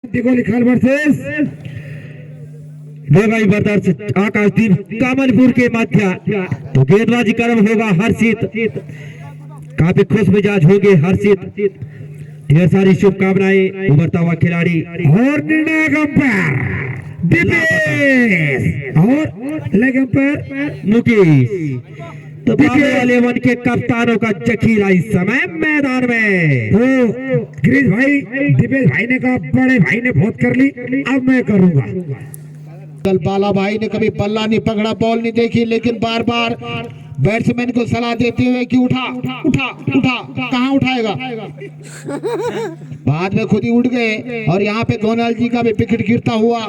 दिगोली खाल वर्सेस देवाई ब्रदर्स आकाशदीप कामनपुर के मध्य। तो गेंदबाजी कर्म होगा हर्षित, काफी खुश मिजाज होंगे हर्षित। ढेर सारी शुभकामनाएं उभरता हुआ खिलाड़ी और निर्णायक अंपायर दीपेश और लेग अंपायर मुकेश। तो बाबू वाले वन के कप्तानों का जखीरा इस समय मैदान में। तो गिरीश भाई दीपेश भाई ने कहा बड़े भाई ने बहुत कर ली, अब मैं करूंगा। कल बाला भाई ने कभी बल्ला नहीं पकड़ा, बॉल नहीं देखी, लेकिन बार बार बैट्समैन को सलाह देते हुए कि उठा उठा उठा, कहाँ उठाएगा। बाद में खुद ही उठ गए और यहाँ पे गोनाल जी का भी विकेट गिरता हुआ।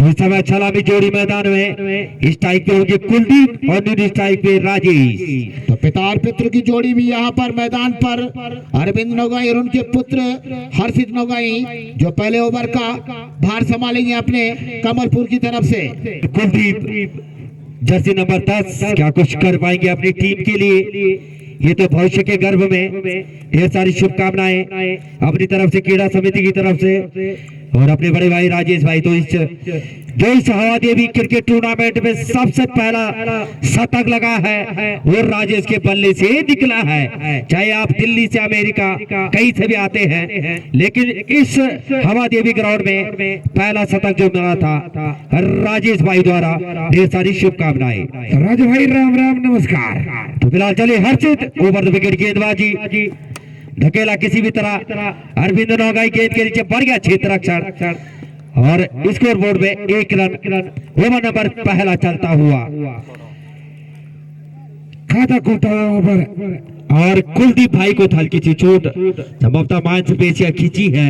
इस समय छलामी जोड़ी मैदान में स्ट्राइक पे होगी कुलदीप और न्यू स्ट्राइक पे राजेश। तो पिता और पुत्र की जोड़ी भी यहाँ पर मैदान पर अरविंद नौगाई और उनके पुत्र हर्षित नौगाई जो पहले ओवर का भार संभालेंगे अपने कमलपुर की तरफ से। कुलदीप जर्सी नंबर 10 क्या कुछ कर पाएंगे अपनी टीम के लिए, ये तो भविष्य के गर्भ में। ढेर सारी शुभकामनाएं अपनी तरफ से, क्रीड़ा समिति की तरफ से और अपने बड़े भाई राजेश भाई। तो इस हवा देवी क्रिकेट टूर्नामेंट में सबसे पहला शतक लगा है वो राजेश के बल्ले से निकला है। चाहे आप दिल्ली से अमेरिका कहीं से भी आते हैं, लेकिन इस हवा देवी ग्राउंड में पहला शतक जो मिला था राजेश भाई द्वारा। ढेर सारी शुभकामनाएं राजू भाई, राम राम नमस्कार। तो फिलहाल चलिए हर्षित ओवर द विकेट गेंदबाजी धकेला किसी भी तरह अरविंद नौगाई गेंद के नीचे बढ़ गया क्षेत्र रक्षण और स्कोर बोर्ड में 1 रन ओवर नंबर पहला चलता हुआ। खाता कूटा ओवर और कुलदीप भाई को हल्की सी चोट संभवतः मांसपेशियां खींची है,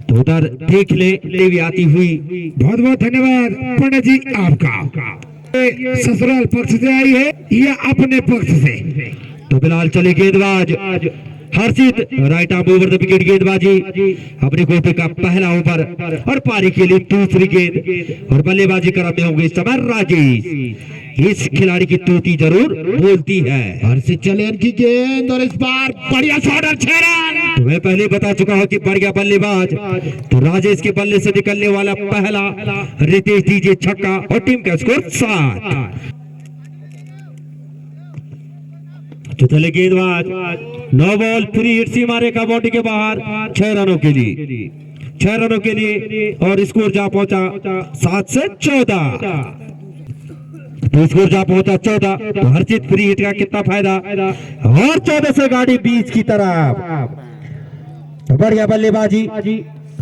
तो उधर देख ले भी आती हुई। बहुत बहुत धन्यवाद पंडित जी आपका। ससुराल पक्ष से आई है या अपने पक्ष से। तो फिलहाल चले गेंदबाज Harshit right arm over the wicket गेंदबाजी अपने गोटे का पहला ओवर और पारी के लिए दूसरी गेंद और बल्लेबाजी क्रम में होंगे इस समय राजेश। इस खिलाड़ी की तूती जरूर बोलती है। हर्षित चले इनकी गेंद और इस बार बढ़िया शॉट और 6 रन। तो मैं पहले बता चुका हूं कि बढ़िया बल्लेबाज। तो राजेश के बल्ले से निकलने वाला पहला रितेश दीजिए छक्का और टीम का स्कोर 7। तो चले गेंदबाज 9 बॉल 3 हिट सीमा रेखा बाउंड्री के बाहर 6 रनों के लिए और स्कोर जा पहुंचा 7 से 14। तो स्कोर जा पहुंचा 14। तो हर्षित फ्री हिट का कितना फायदा और 14 से गाड़ी 20 की तरफ। तो बढ़िया बल्लेबाजी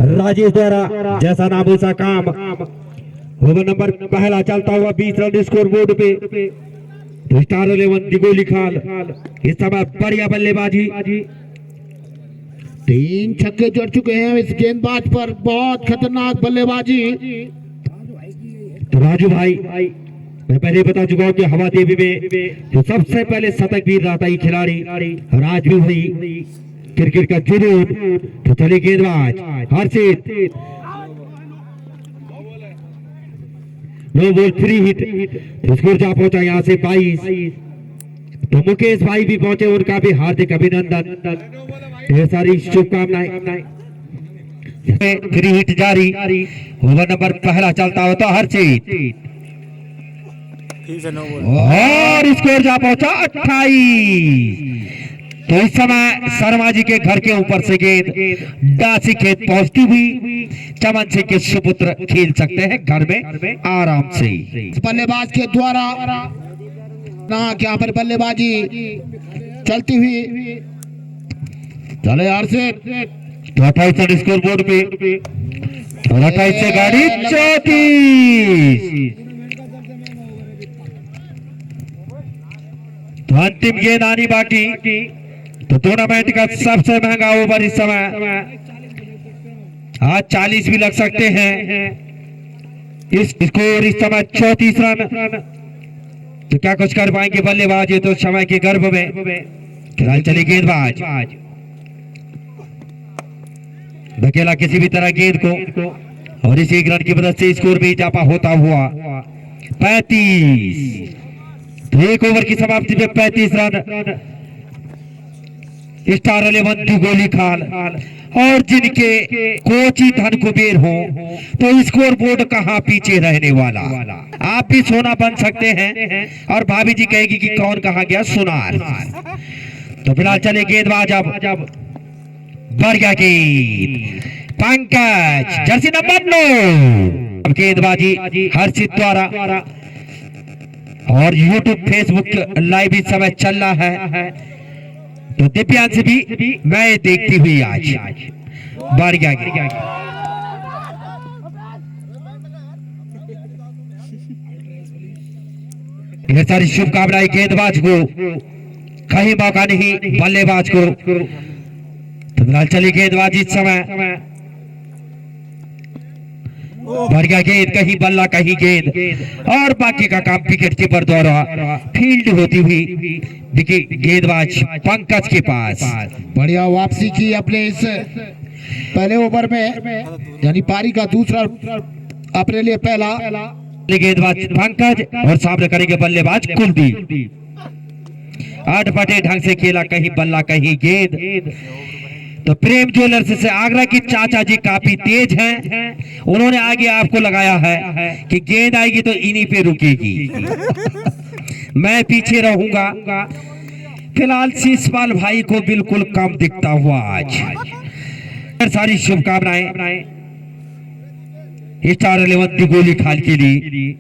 राजेश द्वारा, जैसा नाम वैसा काम। ओवर नंबर पहला चलता हुआ 20 रन स्कोर बोर्ड पे। स्टार 11 दिगोली खाल इस समय बढ़िया बल्लेबाजी। 3 छक्के जड़ चुके हैं इस गेंदबाज पर, बहुत खतरनाक बल्लेबाजी। तो राजू भाई मैं पहले बता चुका हूं कि हवा देवी में जो सबसे पहले शतक भी रहा था ये खिलाड़ी राजू भाई, क्रिकेट का जुनून। तो चले गेंदबाज हर्षित, नो बॉल 3 हिट। स्कोर जा पहुंचा यहाँ से 22। तो मुकेश भाई भी पहुंचे, उनका भी हार्दिक अभिनंदन, ढेर सारी शुभकामनाएं। 3 हिट जारी। ओवर नंबर पहला चलता हो तो हर्षित और स्कोर जा पहुंचा 28। तो इस समय शर्मा जी के घर के ऊपर से गेंद डासी खेत पहुंचती हुई चमन सिंह के सुपुत्र खेल सकते हैं घर में आराम से। बल्लेबाज के द्वारा ना क्या पर बल्लेबाजी चलती हुई। चले हर्षित। तो 28 रन स्कोर बोर्ड पे और 28 से गाड़ी 34। तो अंतिम गेंद आनी बाकी। तो टूर्नामेंट का सबसे महंगा ओवर इस समय, आज 40 भी लग सकते हैं। इस स्कोर इस समय 34 रन। तो क्या कुछ कर पाएंगे बल्लेबाज, तो समय के गर्भ में। फिलहाल चले गेंदबाज धकेला किसी भी तरह गेंद को और इस 1 रन की मदद से स्कोर भी इजाफा होता हुआ 35। तो 1 ओवर की समाप्ति में 35 रन। स्टार 11 दिगोली खाल और जिनके कोच ही धन कुबेर हो तो स्कोर बोर्ड कहाँ पीछे रहने वाला। आप भी सोना बन सकते हैं और भाभी जी कहेगी कि कौन कहा गया सुनार। तो फिलहाल चले गेंदबाज अब बढ़िया गेंद पंकज जर्सी नंबर 9। गेंदबाजी हर्षित द्वारा और यूट्यूब फेसबुक लाइव इस समय चल रहा है तो दिव्यांश भी मैं देखती हुई आज बढ़िया गेंद। ढेर सारी शुभकामनाएं गेंदबाज को, कहीं मौका नहीं बल्लेबाज को। तो फिलहाल चली गेंदबाजी इस समय बढ़िया गेंद, कहीं बल्ला कहीं गेंद और बाकी का काम विकेट कीपर द्वारा फील्ड होती हुई विकेट गेंदबाज पंकज के पास। बढ़िया वापसी की अपने इस पहले ओवर में, यानी पारी का दूसरा अपने लिए पहला। गेंदबाज पंकज और सामने करेंगे बल्लेबाज कुलदीप। अटपटे ढंग से खेला, कहीं बल्ला कहीं गेंद। तो प्रेम ज्वेलर्स से आगरा की चाचा जी काफी तेज हैं, उन्होंने आगे आपको लगाया है कि गेंद आएगी तो इन्हीं पे रुकेगी, मैं पीछे रहूंगा। फिलहाल शिषपाल भाई को बिल्कुल कम दिखता हुआ आज। सारी शुभकामनाएं स्टार 11 दिगोली खाल के लिए।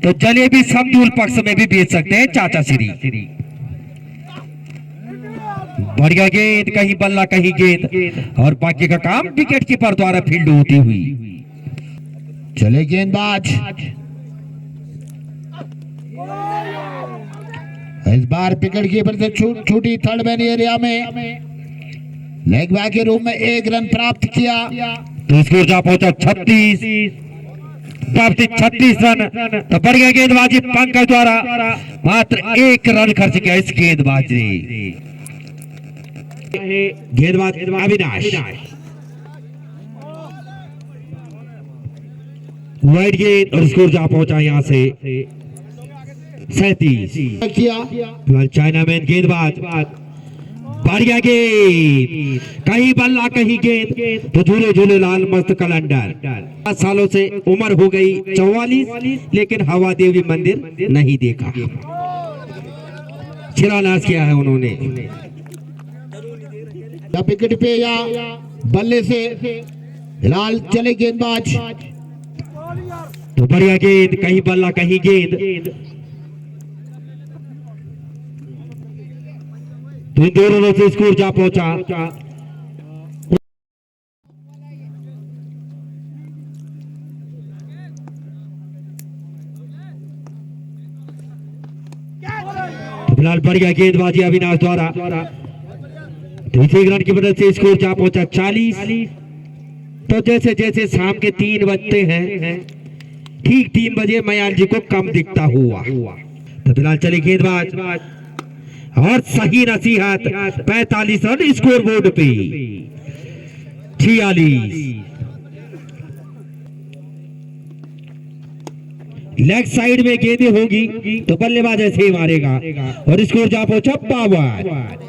तो जलेबी समझूल पक्ष में भी बेच सकते हैं चाचा श्री। बढ़िया गेंद, कहीं बल्ला कहीं गेंद और बाकी का काम विकेट कीपर द्वारा फील्ड होती हुई। चले गेंदबाज इस बार विकेट कीपर से छूटी थर्ड मैन एरिया में लेग बैक के रूप में 1 रन प्राप्त किया। तो स्कोर जा पहुंचा 36, प्राप्ति 36 रन। तो बढ़िया गेंदबाजी पंकज द्वारा मात्र 1 रन खर्च किया इस गेंदबाज ने। गेंदबाज अविनाश, वाइड गेंद और स्कोर जा पहुंचा यहां से 37 किया। चाइना मैन गेंदबाज, बढ़िया गेंद, कहीं बल्ला कहीं गेंद। तो झूले झूले लाल मस्त कैलेंडर। 5 सालों से उम्र हो गई 44, लेकिन हवा देवी मंदिर नहीं देखा। शिलान्यास किया है उन्होंने। या विकेट पे या बल्ले से फिलहाल चले गेंदबाज। तो बढ़िया गेंद, कहीं बल्ला कहीं गेंद। तो इन दोनों से स्कोर जा पहुंचा। तो फिलहाल बढ़िया गेंदबाजी अविनाश द्वारा। तो इसी रन की मदद से स्कोर जा पहुंचा 40। तो जैसे जैसे शाम के 3 बजते हैं, ठीक 3 बजे मयाल जी को कम दिखता हुआ। तो फिलहाल चले गेंदबाज और सही नसीहत 45 रन स्कोर बोर्ड पे 46। लेग साइड में गेंदें होगी तो बल्लेबाज ऐसे ही मारेगा और स्कोर जा पहुंचा 52।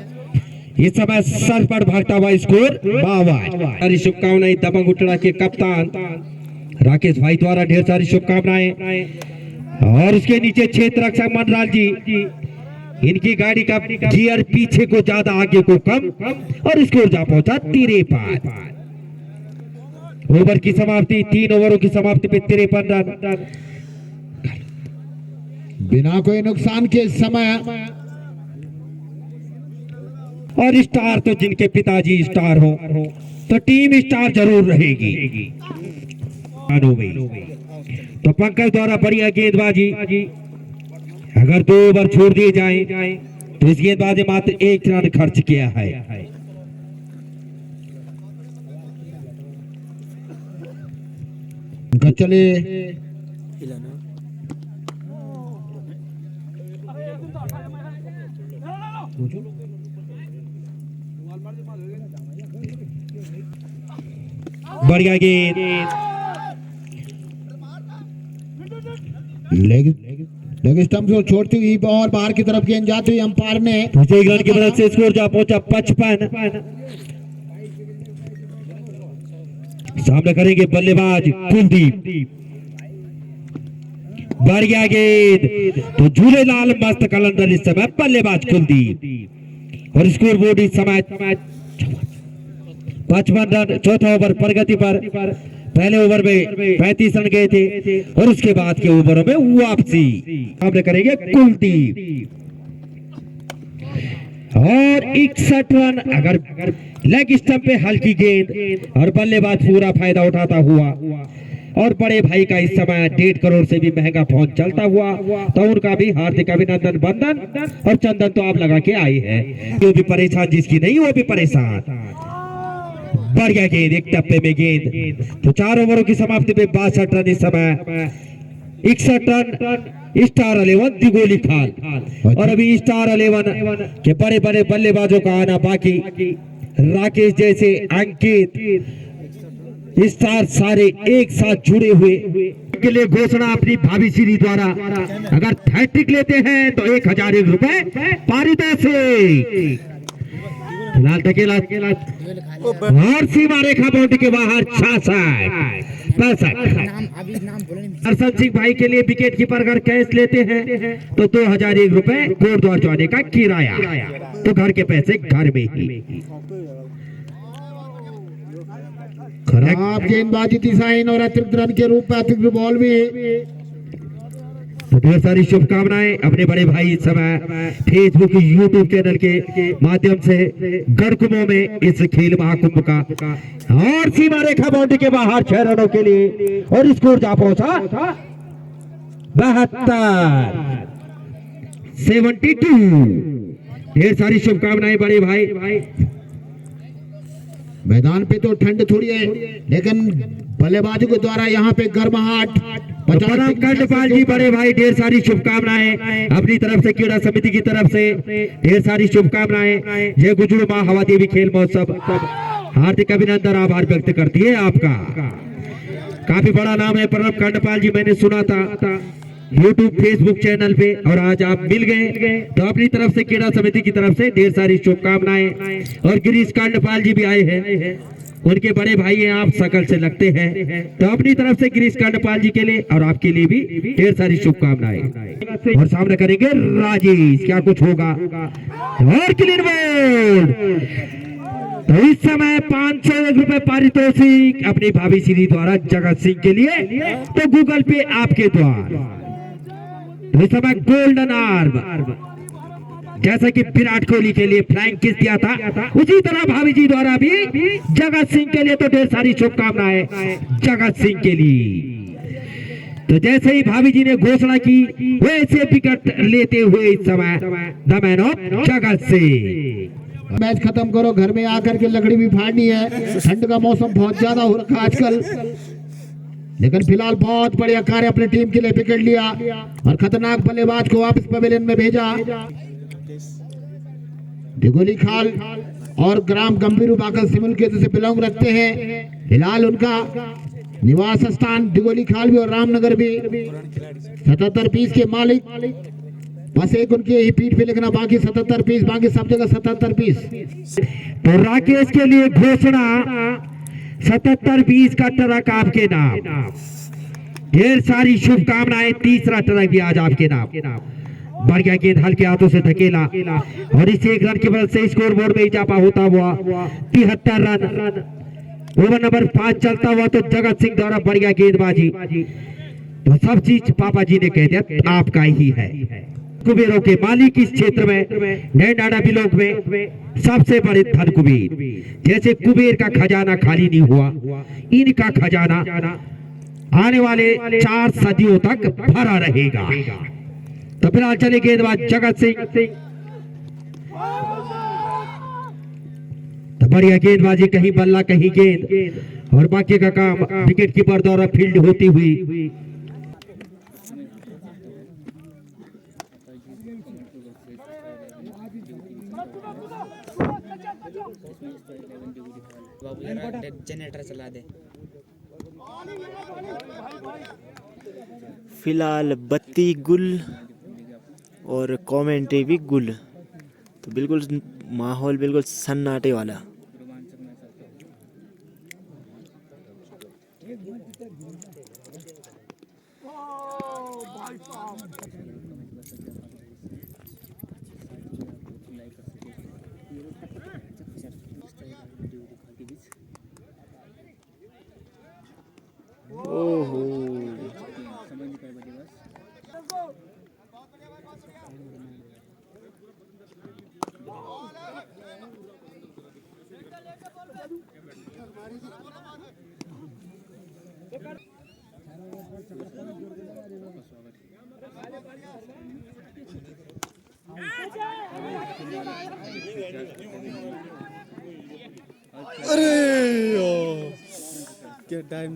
इस समय सर पर भागता हुआ स्कोर 52। सारी शुभकामनाएं दबंग उठड़ा के कप्तान राकेश भाई द्वारा ढेर सारी शुभकामनाएं। और उसके नीचे क्षेत्र रक्षक मनराल जी, इनकी गाड़ी का गियर पीछे को ज्यादा आगे को कम और स्कोर जा पहुंचा 53। ओवर की समाप्ति, 3 ओवरों की समाप्ति पे 53 रन बिना कोई नुकसान के समय। और स्टार तो जिनके पिताजी स्टार हो तो टीम स्टार जरूर रहेगी। तो पंकज द्वारा बढ़िया गेंदबाजी। अगर 2 ओवर छोड़ दिए जाएं तो इस गेंदबाज ने मात्र 1 रन खर्च किया है। चले बढ़िया गेंद, लेग स्टंप को छोड़ती हुई और बाहर की तरफ गेंद जाती हुई अंपायर ने दूसरे रन की मदद से स्कोर जा पहुंचा 55। सामने करेंगे बल्लेबाज कुलदीप। बढ़ गया गेंद तो झूलेलाल मस्त कलंदर इस समय बल्लेबाज कुलदीप। और स्कोर बोर्ड इस समय 55 रन चौथा ओवर प्रगति पर। पहले ओवर में 35 रन गए थे और उसके बाद के ओवरों में वापसी। सामने करेंगे कुलदीप और 61 रन। अगर लेग स्टंप पे हल्की गेंद और बल्लेबाज पूरा फायदा उठाता हुआ और बड़े भाई का इस समय 1.5 करोड़ से भी महंगा फोन चलता हुआ तो उनका भी हार्दिक अभिनंदन बंदन। और चंदन तो आप लगा के आई है, जो भी परेशान जिसकी नहीं वो भी परेशान। बढ़ गया गेंद, एक टप्पे में गेंद तो 4 ओवरों की समाप्ति में 62 रन इस समय 61 रन स्टार 11 दिगोली खाल। और अभी स्टार 11 के बड़े बड़े बल्लेबाजों का आना बाकी। राकेश जैसे, अंकित, स्टार सारे एक साथ जुड़े हुए के लिए घोषणा अपनी भाभी श्री द्वारा। अगर हैट्रिक लेते हैं तो 1001 रुपए पारितोषिक। लाल टकेला और सीमा रेखा बाउंड्री के बाहर 66 हरसन सिंह भाई के लिए विकेट कीपर अगर कैश लेते हैं तो 2001 रुपए कोटद्वार जाने का किराया, तो घर के पैसे घर में ही। खराब गेंदबाजी थी साइन और अतिरिक्त रन के रूप में अतिरिक्त बॉल भी। तो ढेर सारी शुभकामनाएं अपने बड़े भाई इस समय फेसबुक यूट्यूब चैनल के माध्यम से गढ़कुमों में इस खेल महाकुंभ का। और सीमा रेखा बाउंड्री के बाहर 6 रनों के लिए और स्कोर जा पहुंचा 72। ढेर सारी शुभकामनाएं बड़े भाई। मैदान पे तो ठंड थोड़ी है लेकिन बल्लेबाजों के द्वारा यहाँ पे गर्माहट। कंडपाल जी बड़े भाई ढेर सारी शुभकामनाएं अपनी तरफ से, क्रीड़ा समिति की तरफ से ढेर सारी शुभकामनाएं। जय गुजरू माँ हवा देवी खेल महोत्सव हार्दिक अभिनंदन आभार व्यक्त करती है आपका। काफी बड़ा नाम है प्रणब कंडपाल जी, मैंने सुना था यूट्यूब फेसबुक चैनल पे और आज आप मिल गए तो अपनी तरफ से क्रीड़ा समिति की तरफ से ढेर सारी शुभकामनाएं। और गिरीश कांडपाल जी भी आए हैं, उनके बड़े भाई हैं, आप सकल से लगते हैं तो अपनी तरफ से गिरीश कांडपाल जी के लिए और आपके लिए भी ढेर सारी शुभकामनाएं। और सामने करेंगे राजेश, क्या कुछ होगा और क्लीन बोल्ड। तो इस समय 501 रुपए पारितोषिक अपनी भाभी श्री द्वारा जगत सिंह के लिए, तो गूगल पे आपके द्वारा। तो इस समय गोल्डन आर्म जैसा कि विराट कोहली के लिए फ्लाइंग किस दिया था, उसी तरह भाभी जी द्वारा भी जगत सिंह के लिए तो ढेर सारी शुभकामनाएं जगत सिंह के लिए। तो जैसे ही भाभी जी ने घोषणा की वैसे विकेट लेते हुए इस समय the man of Jagat Singh. Match खत्म करो, घर में आकर के लकड़ी भी फाड़नी है। ठंड का मौसम बहुत ज्यादा हो रखा आजकल, लेकिन फिलहाल बहुत बढ़िया कार्य अपनी टीम के लिए विकेट लिया और खतरनाक बल्लेबाज को वापस पवेलियन में भेजा। दिगोली खाल और ग्राम गंभीर बाकल सिमुल के से बिलोंग रखते हैं। फिलहाल उनका निवास स्थान दिगोली खाल भी और रामनगर भी। 77 पीस के मालिक, बस एक उनके ही पीठ पे लिखना बाकी 77 पीस, बाकी सब जगह 77 पीस। तो राकेश के लिए घोषणा 77 पीस का ट्रक आपके नाम। ढेर सारी शुभकामनाएं, तीसरा ट्रक भी आज आपके नाम। बढ़ गया गेंद हल्के हाथों से धकेला और इस 1 रन की मदद से स्कोर बोर्ड में इजाफा होता हुआ 73 रन। ओवर नंबर 5 चलता हुआ तो जगत सिंह द्वारा बढ़ गया गेंदबाजी। तो सब चीज पापा जी ने कह दिया आपका ही है। कुबेरों के मालिक इस क्षेत्र में नैनाडा बिलोक में सबसे बड़े धन कुबेर। जैसे कुबेर का खजाना खाली नहीं हुआ, इनका खजाना आने वाले 4 सदियों तक भरा रहेगा। तो फिलहाल चले गेंदबाज जगत सिंह। तो बढ़िया गेंदबाजी, कहीं बल्ला कहीं गेंद और बाकी का काम विकेट कीपर द्वारा फील्ड होती हुई। जनरेटर चला दे। फिलहाल बत्ती गुल और कमेंट्री भी गुल, तो बिल्कुल माहौल बिल्कुल सन्नाटे वाला। ओहो, क्या टाइम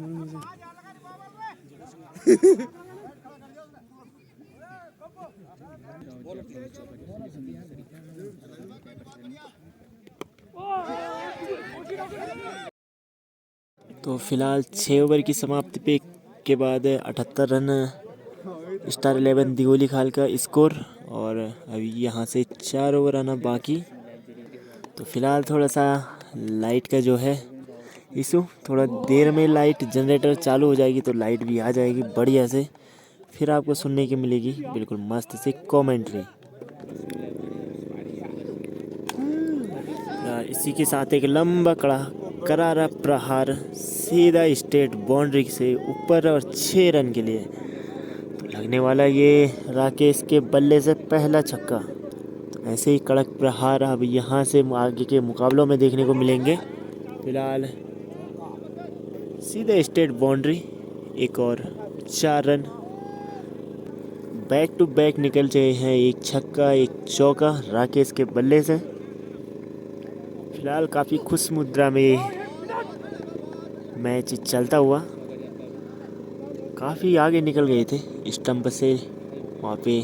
तो फिलहाल 6 ओवर की समाप्ति पे के बाद 78 रन स्टार 11 दिगोली खाल का स्कोर। और अभी यहाँ से 4 ओवर आना बाकी। तो फिलहाल थोड़ा सा लाइट का जो है इशू, थोड़ा देर में लाइट जनरेटर चालू हो जाएगी तो लाइट भी आ जाएगी बढ़िया से, फिर आपको सुनने की मिलेगी बिल्कुल मस्त से कमेंट्री। इसी के साथ एक लंबा कड़ा करारा प्रहार सीधा स्टेट बाउंड्री से ऊपर और 6 रन के लिए तो लगने वाला ये राकेश के बल्ले से पहला छक्का। तो ऐसे ही कड़क प्रहार अब यहाँ से आगे के मुकाबलों में देखने को मिलेंगे। फिलहाल सीधे स्टेट बाउंड्री, एक और 4 रन बैक टू बैक निकल रहे हैं, एक छक्का एक चौका राकेश के बल्ले से। फिलहाल काफ़ी खुश मुद्रा में मैच चलता हुआ, काफ़ी आगे निकल गए थे स्टंप से, वहाँ पे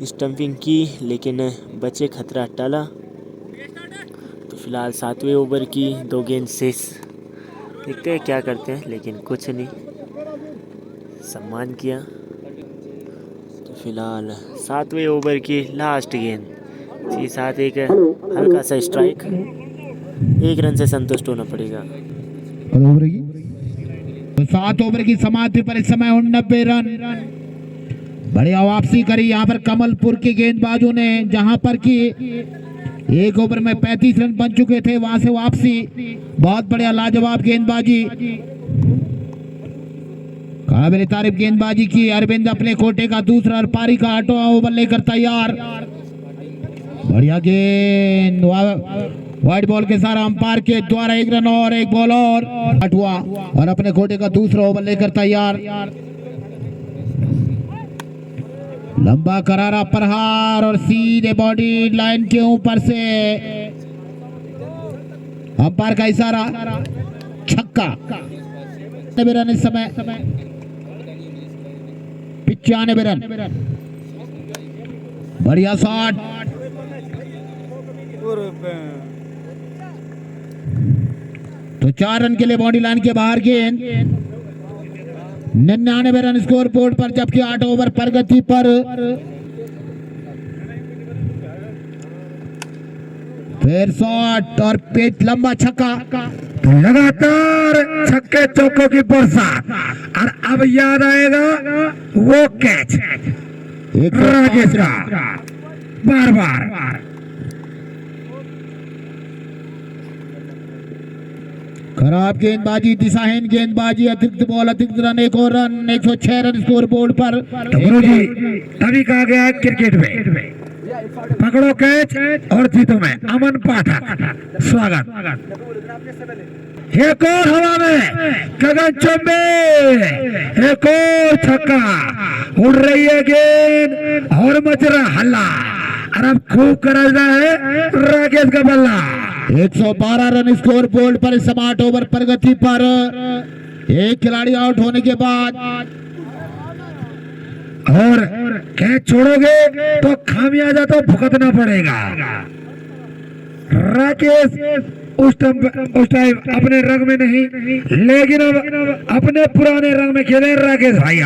स्टंपिंग की लेकिन बचे खतरा टला। तो फिलहाल 7वें ओवर की 2 गेंद शेष, देखते हैं क्या करते हैं, लेकिन कुछ नहीं, सम्मान किया। तो फिलहाल 7वें ओवर की लास्ट गेंद के साथ एक हल्का सा स्ट्राइक, 1 रन से संतुष्ट होना पड़ेगा। तो 7 ओवर की समाप्ति पर इस समय 89 रन, बढ़िया वापसी करी यहाँ पर कमलपुर के गेंदबाजों ने, जहां पर कि 1 ओवर में 35 रन बन चुके थे, वहां से वापसी, बहुत बढ़िया लाजवाब गेंदबाजी, काबिल तारीफ गेंदबाजी की। अरविंद अपने कोटे का दूसरा और पारी का 8वां ओवर लेकर तैयार, बढ़िया गेंद, व्हाइट बॉल के सारा अंपायर के द्वारा 1 रन और 1 बॉल और 8वां, और अपने कोटे का दूसरा ओवर लेकर तैयार। लंबा करारा प्रहार और सीधे बॉडी लाइन के ऊपर से अंपायर का इशारा, छक्का। रन इस समय 95 रन, बढ़िया शॉट। तो 4 रन के लिए बॉडी लाइन के बाहर गेंद, 99 रन स्कोर बोर्ड पर, जबकि 8 ओवर प्रगति पर। फिर शॉट और पेच, लंबा छक्का, लगातार छक्के चौकों की बरसात, और अब याद आएगा वो कैच राकेश का बार बार। खराब गेंदबाजी, दिशाहीन गेंदबाजी, अतिरिक्त बॉल, अतिरिक्त रन, 1 और रन, 106 रन स्कोर बोर्ड पर। गुरु जी तभी कहा गया है क्रिकेट में पकड़ो कैच और जीतो में। अमन पाठक स्वागत। एक और हवा में गगन चुंबी, एक और छक्का, उड़ रही है गेंद और मच रहा हल्ला, और अब खूब कर रहा है राकेश का बल्ला। 112 रन स्कोर बोर्ड पर इस समय 8 ओवर प्रगति पर। एक खिलाड़ी आउट होने के बाद, और कैच छोड़ोगे तो खामियाजा तो भुगतना पड़ेगा। राकेश उस टाइम अपने रंग में नहीं, लेकिन अब अपने पुराने रंग में खेले राकेश भाई।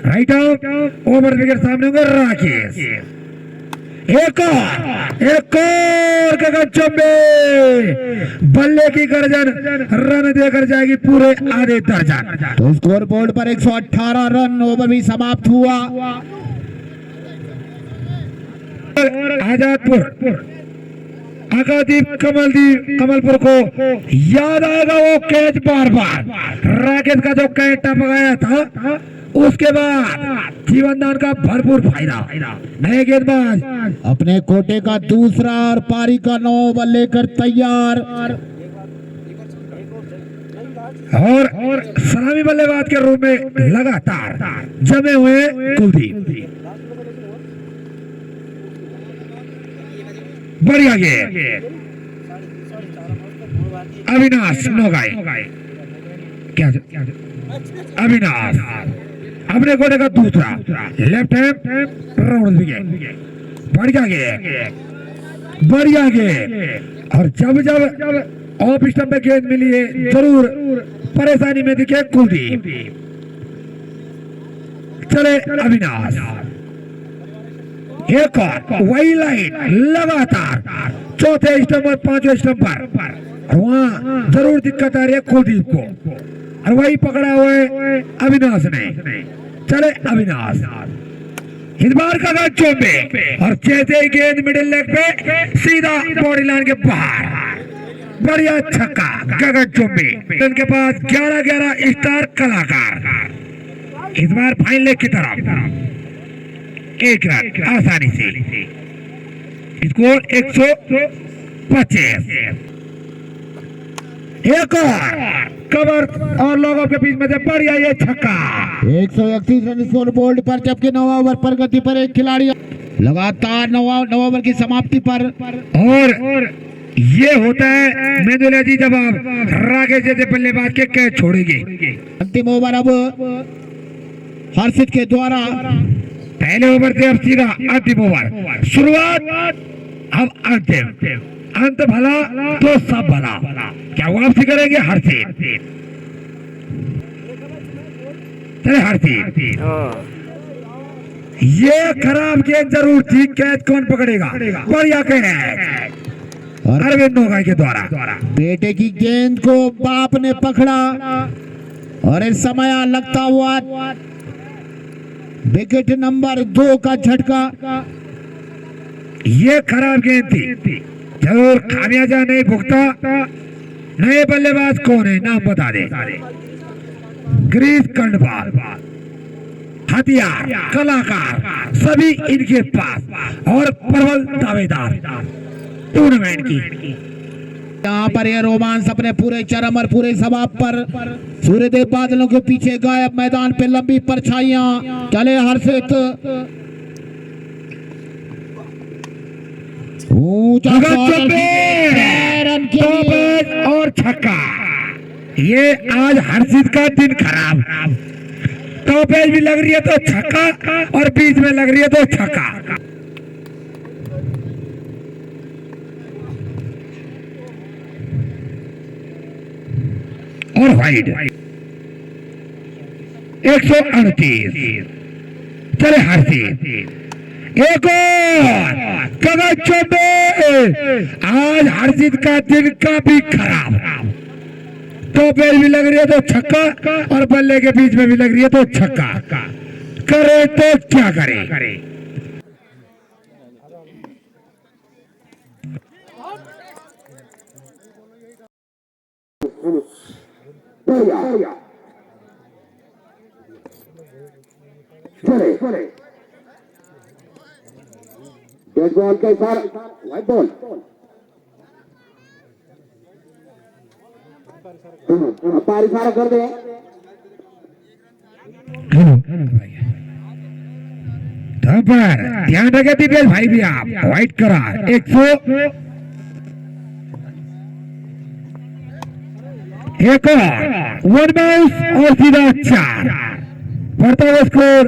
राइट आउट, ओवर विकेट सामने होंगे राकेश। एक और गगन चौबे, बल्ले की गर्जन, रन देकर जाएगी पूरे आधे दर्जन। तो स्कोर बोर्ड पर 118 रन, ओवर भी समाप्त हुआ। आजादपुर आकादीप कमलपुर को याद आएगा वो कैच, बार बार राकेश का जो कैच टपकाया था, उसके बाद जीवनदान का भरपूर फायदा। नए गेंदबाज अपने कोटे का दूसरा और पारी का 9 ओवर लेकर तैयार। और सलामी बल्लेबाज के रूप में लगातार जमे हुए कुलदीप। बढ़िया गेंद, अविनाश नोगाई, क्या अविनाश अपने कोटे का दूसरा लेफ्ट हैंड राउंड विकेट। बढ़िया गेंद, बढ़िया गेंद। और जब जब ऑफ स्टंप पे गेंद मिली है, जरूर परेशानी में दिखे कुलदीप। चले अविनाश, एक और वही लाइन लगातार चौथे स्टंप और पांचवें स्टंप पर, और वहां जरूर दिक्कत आ रही है कुलदीप को, और वही पकड़ा हुआ है अविनाश ने। चले अविनाश, इस बार का चौबे, और जैसे ही गेंद मिडिल लेग पे सीधा बॉडी लाइन के बाहर, बढ़िया छक्का गगन चौबे। उनके पास 11-11 स्टार कलाकार। इस बार फाइनल लेग की तरफ एक रन आसानी से, स्कोर 125। एक और कवर और लोगों के बीच में से बढ़िया ये छक्का। 131 रन स्कोर बोर्ड पर, जबकि 9 ओवर प्रगति पर एक खिलाड़ी लगातार 9 ओवर की समाप्ति पर। और ये होता है मेंदुलिया जी, जब आप राकेश जैसे बल्लेबाज के कैच छोड़ेंगे। अंतिम ओवर अब हर्षित के द्वारा। पहले ओवर से अब सीधा अंतिम ओवर, शुरुआत अब अंतिम। अंत भला तो सब भला, क्या वापसी करेंगे हर्षित? चले हर्षित, ये खराब गेंद जरूर थी, कैच कौन पकड़ेगा? बढ़िया कैच अरविंद नोगाई के द्वारा। बेटे की गेंद को बाप ने पकड़ा, और इस समय लगता हुआ विकेट नंबर 2 का झटका। ये खराब गेंद थी, जरूर खामियाजा नहीं भुगता। नए बल्लेबाज कौन है, नाम बता दे। ग्रीस कंडपाल, हथियार कलाकार सभी इनके पास, और प्रबल दावेदार टूर्नामेंट की। यहाँ पर यह रोमांस अपने पूरे चरम और पूरे सबाब पर। सूर्यदेव बादलों के पीछे गायब, मैदान पे लंबी परछाइयां। चले हर्षित, ऊंचा रन और छक्का। ये आज हर्षित का दिन खराब। टॉपेज भी लग रही है तो छक्का, और बीच में लग रही है तो छक्का। और वाइड 138। चले हर्षित, एक और गगन चौबे। आज हर्षित का दिन काफी खराब। टॉपेज भी लग रही है तो छक्का, और बल्ले के बीच में भी लग रही है तो छक्का। करे तो क्या करे? डेड बॉल के साथ व्हाइट बॉल। पार इशारा कर दे। पर ध्यान रखे दिपेश भाई भी आप व्हाइट करा 100। एक और वन बाउंस और सीधा 4 बढ़ता हुआ स्कोर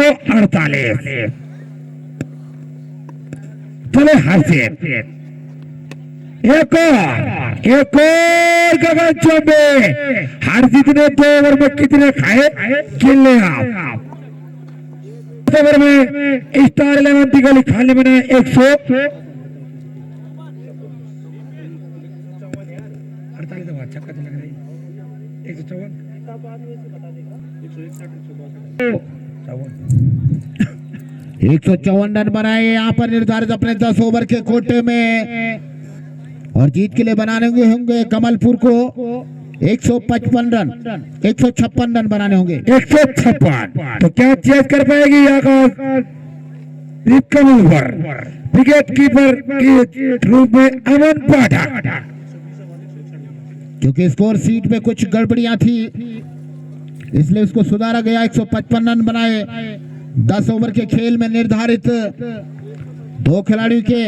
48। चले हर्षित, एक और गगन चौबे। हर्षित ने 2 ओवर में कितने खाए? किले आप लास्ट ओवर में स्टार 11 दिगोली खाल ने बनाए 148 छक्का लग रही 154 रन बनाए यहाँ पर निर्धारित अपने 10 ओवर के कोटे में, और जीत के लिए बनाने होंगे कमलपुर को 155 रन 156 रन बनाने होंगे। 156। तो क्या चेज कर पाएगी आकाश कमलपुर? विकेट कीपर के रूप में अमन पाठक, क्योंकि स्कोर सीट में कुछ गड़बड़ियां थी इसलिए उसको सुधारा गया। 155 रन बनाए 10 ओवर के खेल में निर्धारित 2 खिलाड़ियों के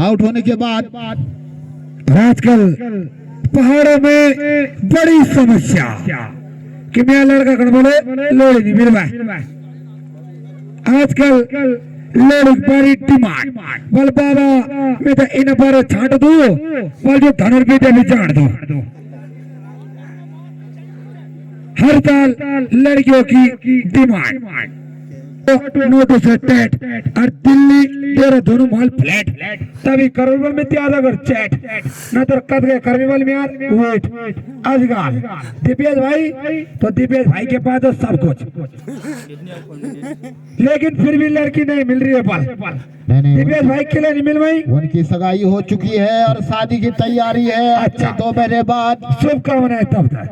आउट होने के बाद। आजकल पहाड़ों में बड़ी समस्या कि मैं लड़का कर बोले लोड़ी नहीं मिल रहा। आजकल लोड़ी बड़ी डिमांड, बोल बाबा मैं तो इन पर छाट दू, बोल जो धनुर्विद्या भी छाट दो। हर साल लड़कियों की डिमांड नोटिस टेट और दिल्ली तेरा दोनों माल फ्लैट, तभी करोड़ों में त्याग अगर चैट न तो कद गए कर्मीवल में यार वेट आजकल दीपेश भाई, तो दीपेश भाई के पास तो सब कुछ, लेकिन फिर भी लड़की नहीं मिल रही है। पल नहीं दीपेश भाई के लिए नहीं मिल रही। उनकी सगाई हो चुकी है और शादी की तैयारी है। अच्छा 2 महीने बाद। शुभकामनाएं तब तक।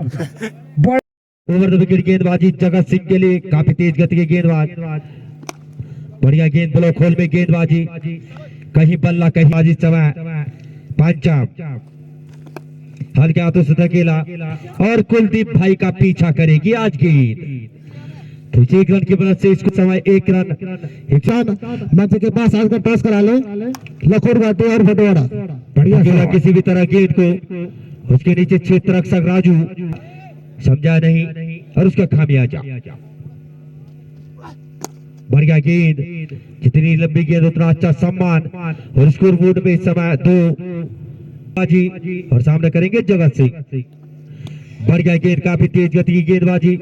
ओवर द विकेट गेंदबाजी जगत सिंह के लिए, काफी तेज गति के गेंदबाज, बढ़िया गेंद ब्लॉक होल में गेंदबाजी, कहीं बल्ला कहीं बाजी, समय पंचाब हल्के हाथों से धकेला और कुलदीप भाई का पीछा करेगी आज गेंद। तो 1 रन की मदद से इसको समय 1 रन मंच के पास आज का पास करा लो लखोड़ और भदौड़ा। बढ़िया किसी भी तरह गेंद को उसके नीचे क्षेत्र रक्षक राजू समझा नहीं और उसका खामियाजा। बढ़िया गेंद, जितनी लंबी गेंद उतना अच्छा सम्मान, और स्कोर बोर्ड में इस समय 2 बाजी और सामने करेंगे जगत सिंह। बढ़िया गेंद, काफी तेज गति की गेंदबाजी,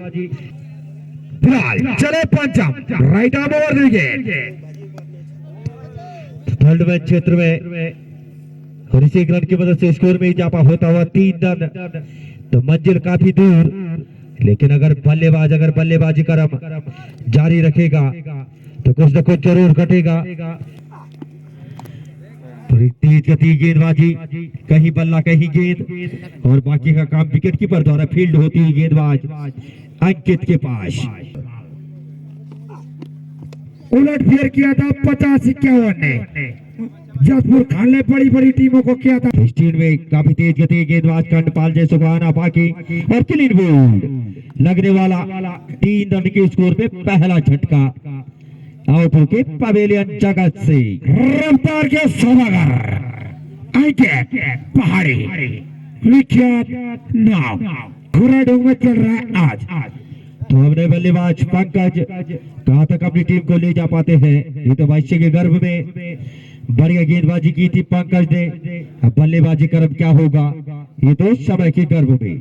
फिलहाल चले पंचम right arm over wicket. Third match क्षेत्र में और इसी 1 रन की मदद से स्कोर में इजाफा होता हुआ 3 रन। तो मंजिल काफी दूर, लेकिन अगर बल्लेबाजी क्रम जारी रखेगा तो कुछ न कुछ जरूर घटेगा। थोड़ी तेज गति गेंदबाजी, कहीं बल्ला कहीं गेंद, और बाकी का काम विकेट कीपर द्वारा फील्ड होती है गेंदबाज अंकित के पास। उलट फेर किया था 50-51 ने, जसपुर खान ने बड़ी टीमों को किया था। इस टीम में काफी तेज गति गेंदबाज कंडपाल जय सुखाना बाकी, और क्लीन बोल्ड लगने वाला 3 रन के स्कोर पे पहला झटका आउट होके पवेलियन जगत से। रफ्तार के सौदागर अंकित पहाड़ी विख्यात नाम घोड़ाडोंग में चल रहा है आज। तो हमने बल्लेबाज पंकज कहां तक अपनी टीम को ले जा पाते हैं, ये तो भविष्य के गर्भ में बढ़िया गेंदबाजी की थी पंकज ने। अब बल्लेबाजी क्रम क्या होगा, ये तो समय के गर्भ में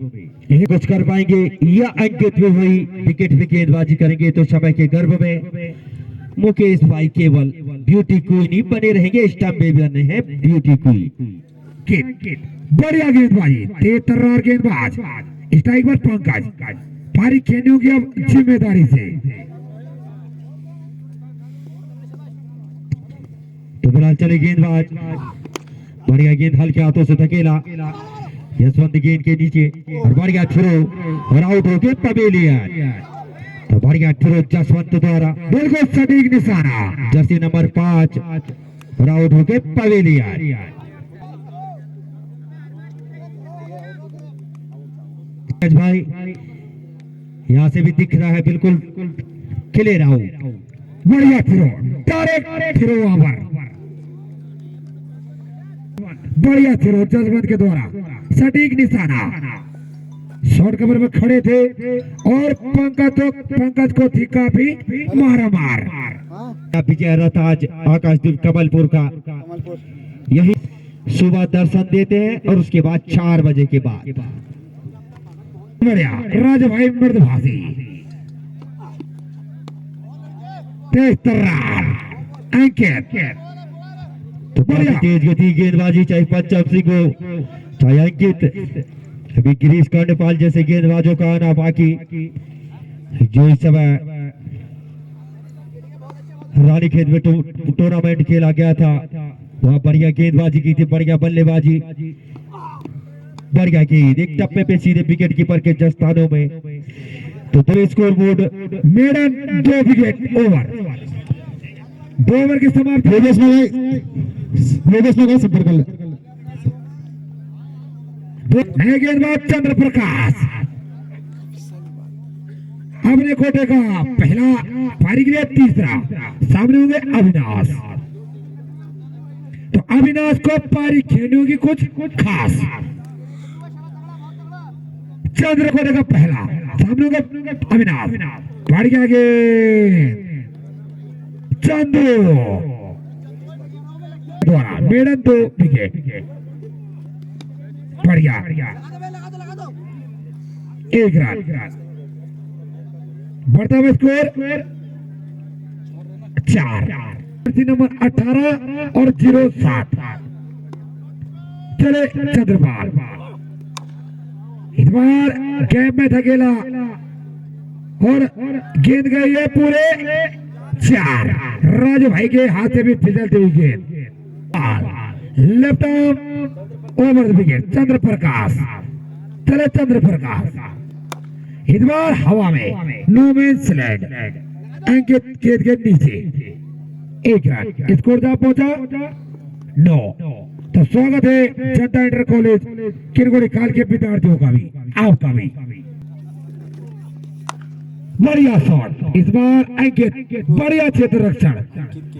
यही कुछ कर पाएंगे या अंकित में हुई विकेट पे गेंदबाजी करेंगे तो समय के गर्भ में। मुकेश भाई केवल ब्यूटी क्वीन ही बने रहेंगे, स्टंप पे बने हैं ब्यूटी क्वीन। बढ़िया गेंदबाजी, तेज तर्रार गेंदबाज, स्ट्राइक पर पंकज पारी खेलने होगी अब जिम्मेदारी से। तो फिलहाल चले गेंदबाज, बढ़िया गेंद हल्के हाथों से धकेला यशवंत गेंद के नीचे, और बढ़िया थ्रो और आउट होके पवेलियन। तो बढ़िया थ्रो जसवंत द्वारा, बिल्कुल सटीक निशाना, जर्सी नंबर 5 और आउट होके पवेलियन। भाई यहाँ से भी दिख रहा है बिल्कुल क्लियर आउट। बढ़िया थ्रो, डायरेक्ट थ्रो ओवर, बढ़िया थ्रो जसवंत के द्वारा, सटीक निशाना। शॉर्ट कवर में खड़े थे और पंकज को थी काफी मार। विजय रथ आज आकाशदीप कमलपुर का यही सुबह दर्शन देते हैं और उसके बाद 4 बजे के बाद बढ़िया राजा भाई मर्दभासी, तेज तर्रार अंकित तो काफी तेज गति गेंदबाजी चाहे पंजाब सिंह हो चाहे अंकित, अभी गिरीश कर्णपाल जैसे गेंदबाजों का आना बाकी, जो इस समय रानीखेत में टूर्नामेंट खेला गया था वहाँ बढ़िया गेंदबाजी की थी, बढ़िया बल्लेबाजी, बढ़िया गेंद एक टप्पे पे सीधे विकेट कीपर के जस्तानों में। तो दो score board maiden 2 wicket over, 2 over की समाप्ति। संपर्क नए गेंदबाज चंद्र प्रकाश अपने कोटे का पहला पारी के लिए तीसरा, सामने होंगे अविनाश। तो अविनाश को पारी खेलनी होगी कुछ खास। चंद्र कोटे का पहला, सामने होंगे अविनाश, बढ़ गया गेंद चंद्र द्वारा, मेडन 2 विकेट, बढ़िया 1 रन, बढ़ता हुआ स्कोर 4, नंबर 18 और 07 चले चंद्रपाल, इस बार गैप में धकेला और गेंद गई है पूरे 4, राजू भाई के हाथ से भी फिसलती हुई गेंद, left arm over the wicket, Chandra Prakash, चले चंद्र प्रकाश, इस बार हवा में नो मीन्स लैंड, अंकित गेंद के नीचे 1 रन, स्कोर जहां पहुंचा 9। तो स्वागत है जनता इंटर कॉलेज किरगोड़ी काल के विद्यार्थियों का भी, आपका भी। बढ़िया शॉट, इस बार अंकित बढ़िया क्षेत्र रक्षण,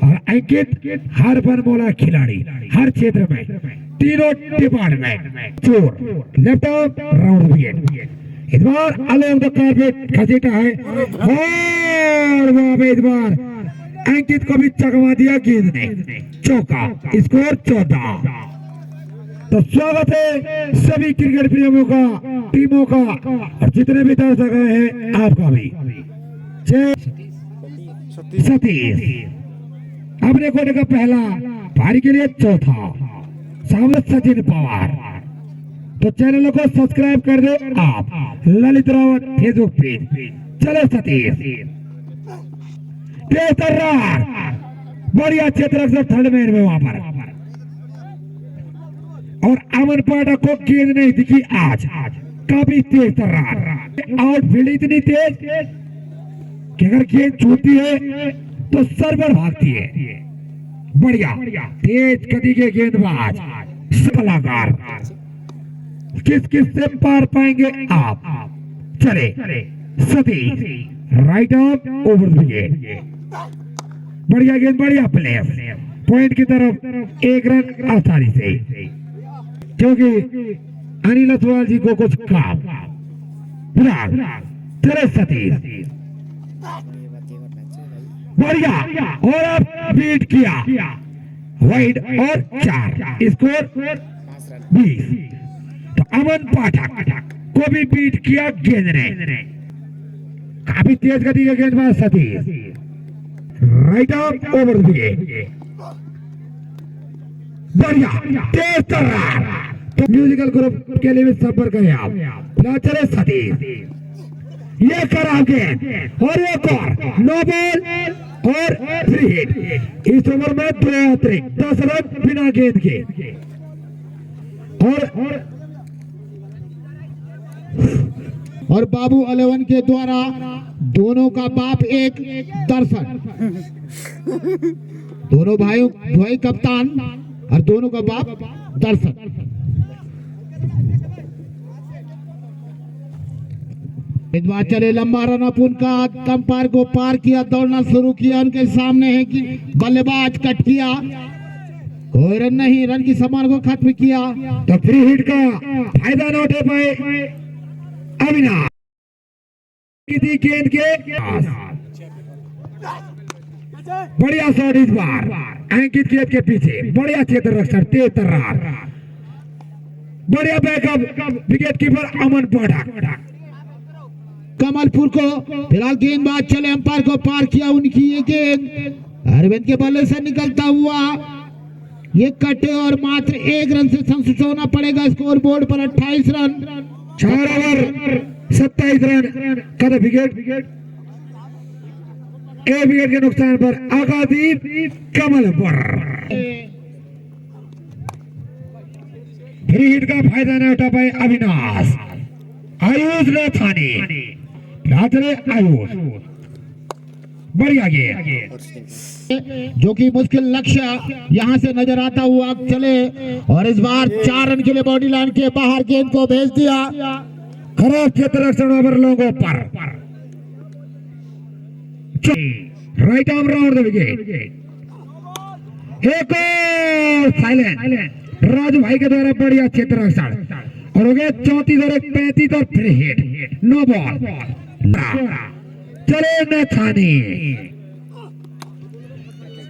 और अंकित हर बनमोला खिलाड़ी, हर क्षेत्र में तीनों डिपार्टमेंट चोर, लेफ्ट आर्म राउंड विकेट, इस बार अलोंग द कार्पेट घसीटा है और वहां पे इस बार अंकित को भी चकमा दिया गेंद ने, चौका, स्कोर 14। तो स्वागत है सभी क्रिकेट प्रेमियों का, टीमों का, और जितने भी दर्शक आए हैं आपका भी। सतीश अपने कोटे का पहला, पारी के लिए चौथा, सामने सचिन पवार। तो चैनल को सब्सक्राइब कर दे आप, ललित रावत फेसबुक पेज। चले सतीश, तेज तर्रार, बढ़िया क्षेत्र से थर्ड मैन में वहां पर, और अमन पाठक को गेंद नहीं दिखी आज, काफी तेज तर्रार, आउटफील्ड इतनी तेज कि अगर गेंद छूटती है तो सर पर भागती है। बढ़िया तेज गति के गेंदबाज कलाकार, किस किस से पार पाएंगे आप। चले Satish, right arm over the wicket, बढ़िया गेंद, बढ़िया प्लेस, पॉइंट की तरफ 1 रन आसानी से, क्योंकि अनिल अथवाल जी को कुछ काम। चले सतीश, बढ़िया, और अब बीट किया वाइड और 4, स्कोर 20। तो अमन पाठक को भी बीट किया गेंद ने, काफी तेज गति का गेंदबाज Satish, right arm over the wicket, बढ़िया तेज तर्रार। तो म्यूजिकल ग्रुप के लिए भी संपर्क करें आप। चले सतीश, ये करा गेंद और एक और, नो बॉल और 3 हिट। इस ओवर में 2 अतिरिक्त 10 रन बिना गेंद के, और बाबू 11 के द्वारा दोनों का बाप एक दर्शन, दोनों भाई कप्तान और दोनों का बाप दर्शन। बात चले, लंबा रन अप उनका, अंपायर को पार किया, दौड़ना शुरू किया, उनके सामने है कि बल्लेबाज कट किया, कोई रन नहीं, रन की समान को खत्म किया। तो 3 हिट का फायदा न उठा पाए अविनाश, किसी गेंद के बढ़िया शॉट, इस बार अंकित गेंद के पीछे, बढ़िया क्षेत्र रक्षण, तेज तर्रार, बढ़िया बैकअप, विकेट कीपर अमन पाठक, कमलपुर को। फिलहाल गेंदबाज चले अंपायर को पार किया उनकी ये गेंद अरविंद के बल्ले से निकलता हुआ ये कटे और मात्र 1 रन से संतुष्ट होना पड़ेगा। स्कोर बोर्ड पर 28 रन, 4 ओवर 27 रन का विकेट। एक विकेट के नुकसान पर आकाशदीप कमलपुर फ्री हिट का फायदा न उठा पाए अविनाश। आयुष राथानी आयुष बढ़िया गेंद जो कि मुश्किल लक्ष्य यहां से नजर आता हुआ चले और इस बार 4 रन के लिए बॉडी लाइन के बाहर गेंद को भेज दिया। खराब क्षेत्र रक्षण ओवर लोगों पर right arm round the wicket. एक और साइलेंट राजू भाई के द्वारा बढ़िया क्षेत्र रक्षण और हो गया 34 और 35 और फ्री हिट, नो बॉल। चले नथानी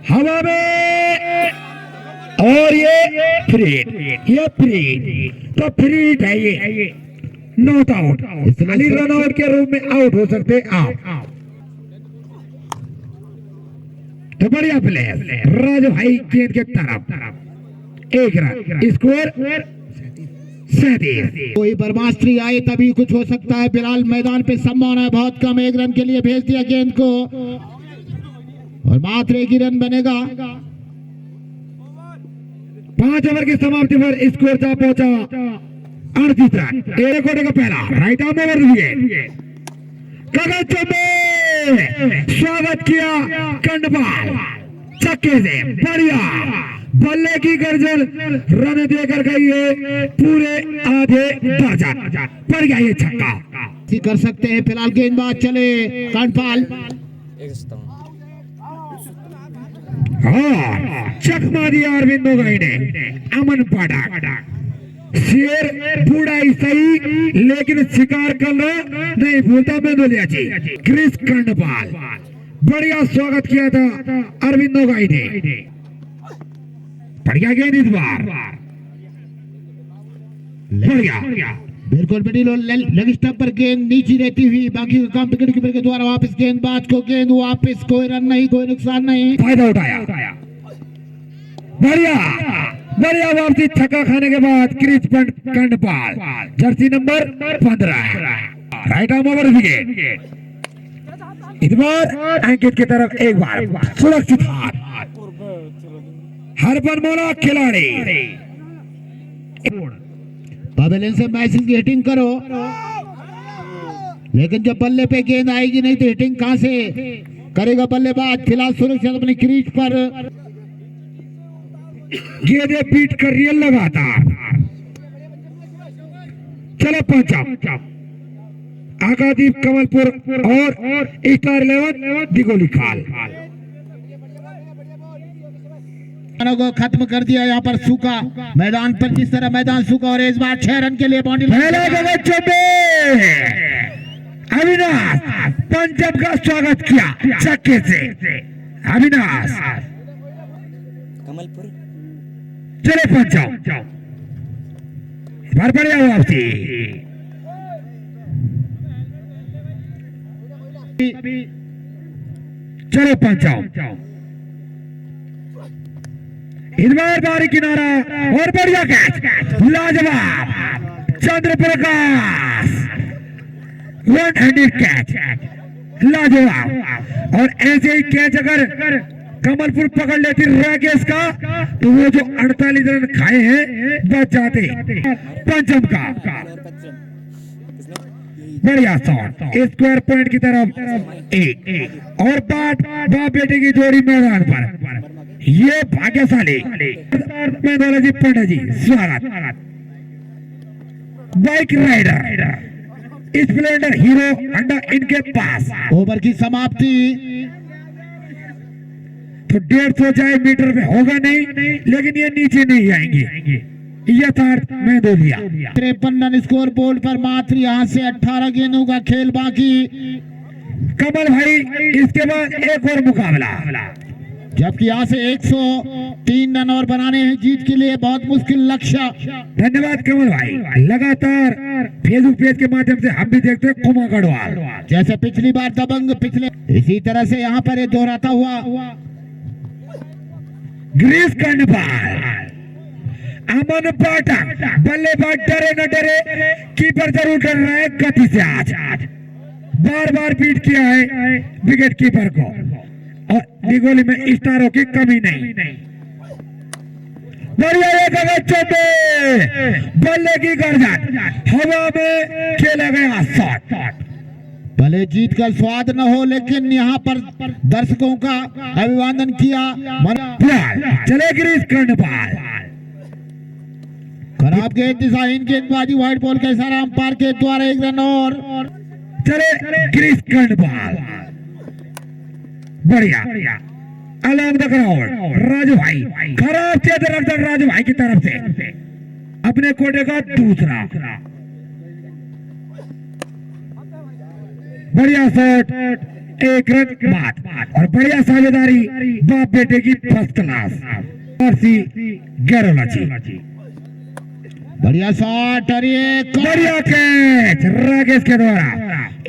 हवा में और ये फ्री तो फ्री हिट है ये, नॉट आउट। खाली रन आउट के रूप में आउट हो सकते आप। तो बढ़िया प्ले राजू भाई गेंद के तरफ 1 रन, स्कोर 37। कोई बर्मास्त्री आए तभी कुछ हो सकता है। फिलहाल मैदान पे संभावना है बहुत कम। 1 रन के लिए भेज दिया गेंद को और मात्र 1 ही रन बनेगा। 5 ओवर की समाप्ति पर स्कोर जा पहुंचा 38 रन। 1 ओवर का पहला राइट आर्म ओवर विकेट। गगन चौबे स्वागत किया कंडपाल छक्के से, बढ़िया बल्ले की गर्जन रन देकर गई है पूरे आधे दर्जन। पड़ गया ये छक्का कर सकते हैं। फिलहाल गेंदबाज चले कंडपाल चकमा दिया अरविंद गोगाई ने। अमन पाठक शेर बूढ़ा ही सही लेकिन शिकार करना नहीं भूलता मेंदोलिया जी। क्रिस कंडपाल बढ़िया स्वागत किया था अरविंद गोगाई ने। बढ़िया गेंद इस बार, बढ़िया बिल्कुल मिडिल लेग स्टंप पर गेंद नीचे रहती हुई बाकी का काम विकेट कीपर के द्वारा वापस गेंदबाज को गेंद वापस। कोई रन नहीं, कोई नुकसान नहीं, फायदा उठाया। बढ़िया बढ़िया वापसी छक्का खाने के बाद Chris Kandpal jersey number 15 right arm over wicket. इस बार अंकित की तरफ एक बार सुरक्षित हाथ। हरपन मोला खिलाड़ी पवेलियन से मैचिंग की हिटिंग करो, लेकिन जब बल्ले पे गेंद आएगी नहीं तो हिटिंग कहां से करेगा बल्लेबाज। फिलहाल सुरक्षित अपनी क्रीज पर गेंदें पीट कर रही है लगातार। चलो पंचा आकाशदीप कमलपुर और स्टार 11 दिगोली खाल को खत्म कर दिया। यहाँ पर सूखा मैदान पर जिस तरह मैदान सूखा और इस बार 6 रन के लिए बाउंड्री। अविनाश पंजाब का स्वागत किया छक्के से। अविनाश कमलपुर चले पंजाब बार बढ़िया वापसी। चले पंजाब इस बार बारी किनारा और बढ़िया कैच लाजवाब चंद्र प्रकाश 100 कैच लाजवाब। और ऐसे ही कैच अगर कमलपुर पकड़ लेती राकेश का तो वो जो 48 रन खाए हैं बच जाते। पंचम का बढ़िया शॉट स्क्वायर पॉइंट की तरफ एक और बाप बेटे की जोड़ी मैदान पर। ये भाग्यशाली मेंदोला पंडा जी स्वागत। बाइक राइडर स्प्लेंडर हीरो अंडा इनके पास। ओवर की समाप्ति तो 150 मीटर में होगा नहीं, लेकिन ये नीचे नहीं आएंगे यथार्थ मेंदोलिया। 53 रन स्कोर बोर्ड पर मात्र यहाँ से 18 गेंदों का खेल बाकी। कमल भाई इसके बाद एक और मुकाबला जबकि यहाँ से 103 रन और बनाने हैं जीत के लिए, बहुत मुश्किल लक्ष्य। धन्यवाद कमल भाई। लगातार फेसबुक पेज के माध्यम से हम भी देखते हैं कुमार गढ़वाल, जैसे पिछली बार दबंग पिछले, इसी तरह से यहाँ पर ये दोहराता हुआ ग्रीस कर्णपाल, अमन पाठक, बल्लेबाज डरे न डरे, कीपर जरूर कर रहा है गति से। आज बार बार बीट किया है विकेट कीपर को और दिगोली में स्टारों की कमी नहीं। बढ़िया बल्ले की गर्दन हवा में खेला गया शॉट। भले जीत का स्वाद न हो, लेकिन यहाँ पर दर्शकों का अभिवादन किया। चले ग्रीस कर्णपाल, खराब गेंदबाजी गेंदबाजी व्हाइट बॉल का इशारा अंपायर के द्वारा 1 रन और चले ग्रीस कर्णपाल। बढ़िया अलॉन्ग द ग्राउंड राजू भाई, खराब क्षेत्र रख राजू भाई की तरफ से अपने कोटे का दूसरा। बढ़िया शॉट, 1 रन बाद और बढ़िया साझेदारी बाप बेटे की फर्स्ट क्लास। बढ़िया शॉट और ये बढ़िया कैच राकेश के द्वारा।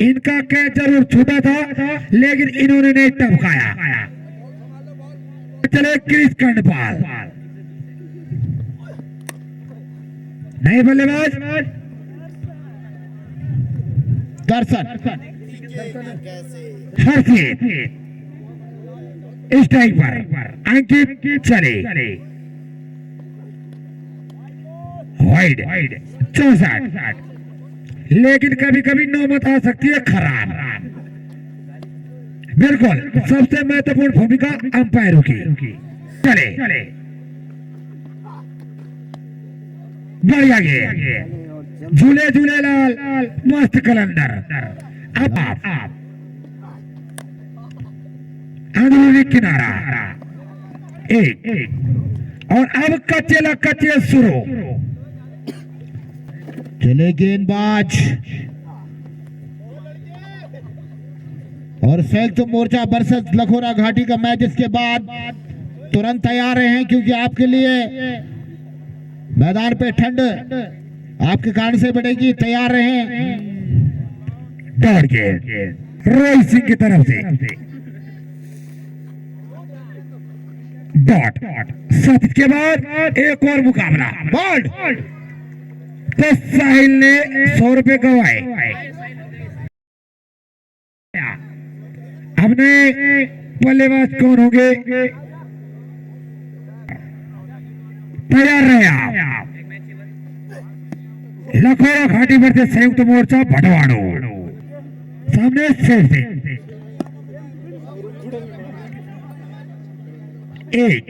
इनका कैच जरूर छूटा था लेकिन इन्होंने नहीं टपकाया। चले क्रिस कर्णपाल, नए बल्लेबाज दर्शन हर्षित, स्ट्राइक पर अंकित चले वाइड 64, लेकिन कभी कभी नौबत आ सकती है खराब। बिल्कुल सबसे महत्वपूर्ण भूमिका अंपायरों की। चले बढ़िया गेंद, झूले झूले लाल मस्त कलंदर। अब अंदरूनी किनारा एक और अब कच्चे शुरू। चले गेंदबाज और संयुक्त मोर्चा वर्सेस लखोरा घाटी का मैच इसके बाद तुरंत तैयार रहे, क्योंकि आपके लिए मैदान पे ठंड आपके कारण से बढ़ेगी। तैयार रहे। दौड़ के रोहित सिंह की तरफ से डॉट 7 के बाद एक और मुकाबला बोल्ड। तो साहिल ने 100 रुपए गवाए। हमने बल्लेबाज कौन होंगे, तैयार रहे आप। लखोरा घाटी वर्सेस संयुक्त मोर्चा भटवाड़ो, सामने से एक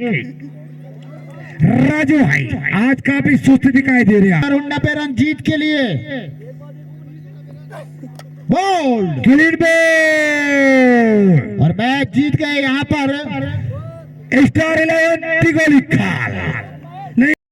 राजू भाई आज काफी सुस्त दिखाई दे रहे हैं। 90 रन जीत के लिए बोल्ड क्लीन बॉल और मैच जीत गए यहाँ पर स्टार 11 दिगोली खाल।